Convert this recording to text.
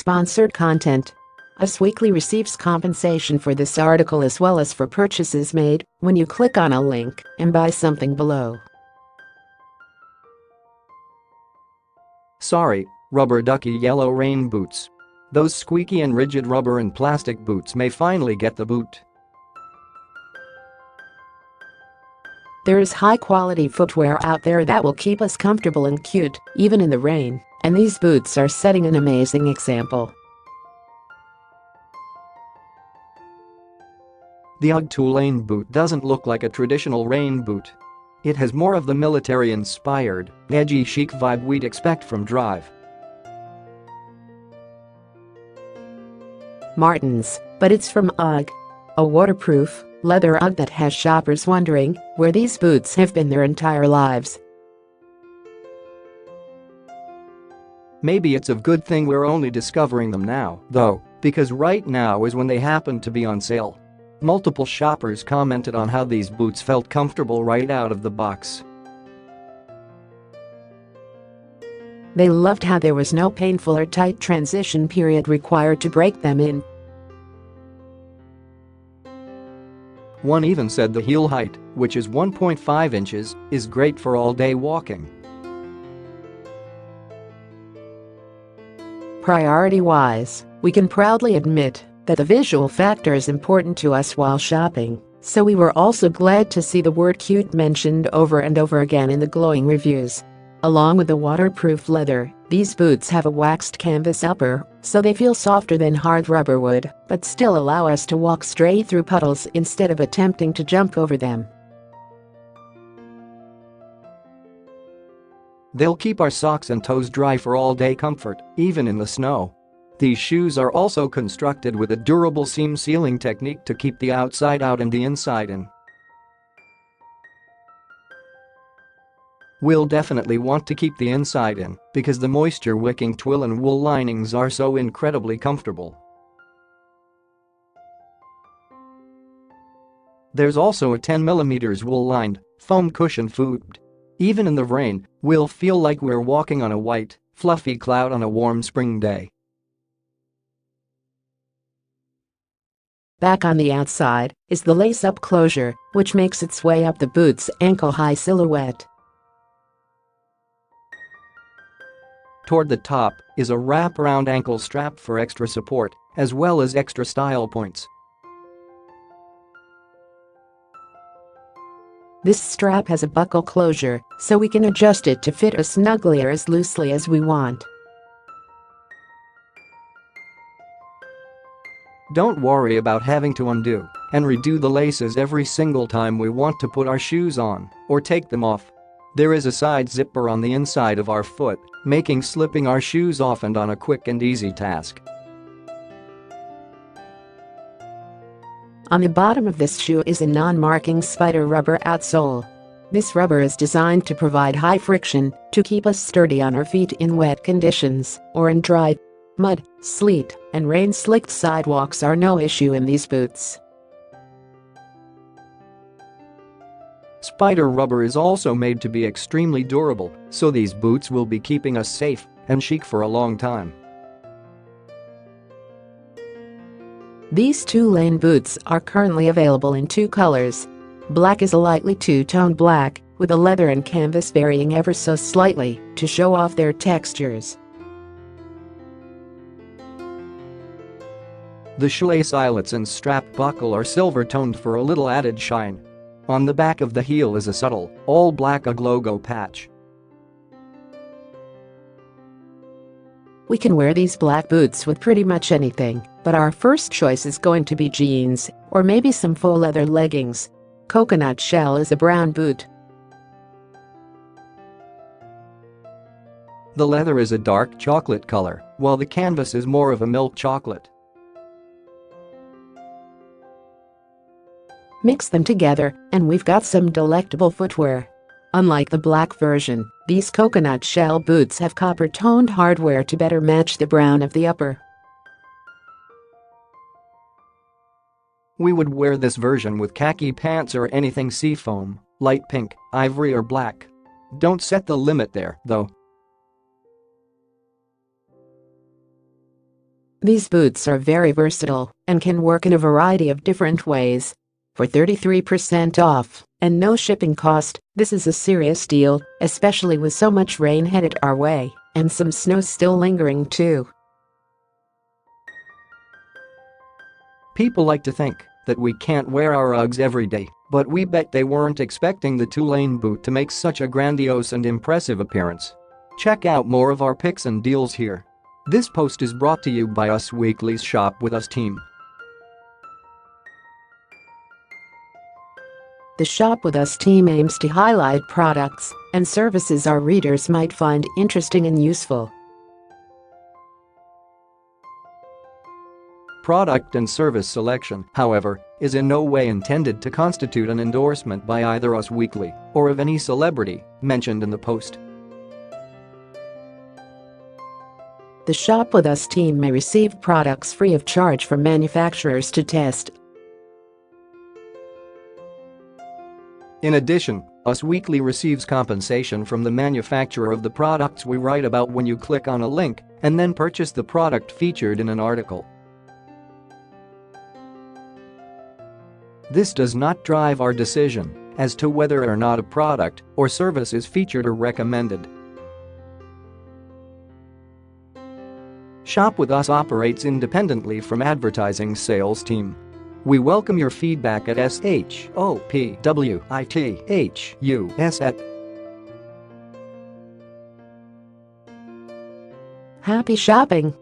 Sponsored content. Us Weekly receives compensation for this article as well as for purchases made when you click on a link and buy something below. Sorry, rubber ducky yellow rain boots. Those squeaky and rigid rubber and plastic boots may finally get the boot. There is high-quality footwear out there that will keep us comfortable and cute, even in the rain, and these boots are setting an amazing example. The UGG Tulane boot doesn't look like a traditional rain boot. It has more of the military-inspired, edgy chic vibe we'd expect from Drive. Martens, but it's from UGG. A waterproof, leather UGG that has shoppers wondering where these boots have been their entire lives. Maybe it's a good thing we're only discovering them now, though, because right now is when they happen to be on sale. Multiple shoppers commented on how these boots felt comfortable right out of the box. They loved how there was no painful or tight transition period required to break them in. One even said the heel height, which is 1.5 inches, is great for all-day walking. Priority-wise, we can proudly admit that the visual factor is important to us while shopping, so we were also glad to see the word cute mentioned over and over again in the glowing reviews. Along with the waterproof leather, these boots have a waxed canvas upper, so they feel softer than hard rubber would, but still allow us to walk straight through puddles instead of attempting to jump over them. They'll keep our socks and toes dry for all-day comfort, even in the snow. These shoes are also constructed with a durable seam sealing technique to keep the outside out and the inside in. We'll definitely want to keep the inside in because the moisture-wicking twill and wool linings are so incredibly comfortable. There's also a 10mm wool-lined, foam-cushioned foot. Even in the rain, we'll feel like we're walking on a white, fluffy cloud on a warm spring day. Back on the outside is the lace-up closure, which makes its way up the boot's ankle-high silhouette. Toward the top is a wrap-around ankle strap for extra support, as well as extra style points. This strap has a buckle closure, so we can adjust it to fit us snugly or as loosely as we want. Don't worry about having to undo and redo the laces every single time we want to put our shoes on or take them off. There is a side zipper on the inside of our foot, making slipping our shoes off and on a quick and easy task. On the bottom of this shoe is a non-marking spider rubber outsole. This rubber is designed to provide high friction to keep us sturdy on our feet in wet conditions or in dry. Mud, sleet, and rain-slicked sidewalks are no issue in these boots. Spider rubber is also made to be extremely durable, so these boots will be keeping us safe and chic for a long time. These Tulane boots are currently available in two colors. Black is a lightly two-tone black, with the leather and canvas varying ever so slightly to show off their textures. The shoelace eyelets and strap buckle are silver-toned for a little added shine. On the back of the heel is a subtle, all-black UGG logo patch. We can wear these black boots with pretty much anything, but our first choice is going to be jeans, or maybe some faux leather leggings. Coconut Shell is a brown boot. The leather is a dark chocolate color, while the canvas is more of a milk chocolate. Mix them together, and we've got some delectable footwear. Unlike the black version, these Coconut Shell boots have copper-toned hardware to better match the brown of the upper. We would wear this version with khaki pants or anything seafoam, light pink, ivory or black. Don't set the limit there, though. These boots are very versatile and can work in a variety of different ways. For 33% off and no shipping cost, this is a serious deal, especially with so much rain headed our way and some snow still lingering too. People like to think that we can't wear our Uggs every day, but we bet they weren't expecting the two-lane boot to make such a grandiose and impressive appearance. Check out more of our picks and deals here. This post is brought to you by Us Weekly's Shop With Us team. The Shop With Us team aims to highlight products and services our readers might find interesting and useful. Product and service selection, however, is in no way intended to constitute an endorsement by either Us Weekly or of any celebrity mentioned in the post. The Shop With Us team may receive products free of charge from manufacturers to test. In addition, Us Weekly receives compensation from the manufacturer of the products we write about when you click on a link and then purchase the product featured in an article. This does not drive our decision as to whether or not a product or service is featured or recommended. Shop With Us operates independently from advertising sales team. We welcome your feedback at shopwithus@. Happy shopping!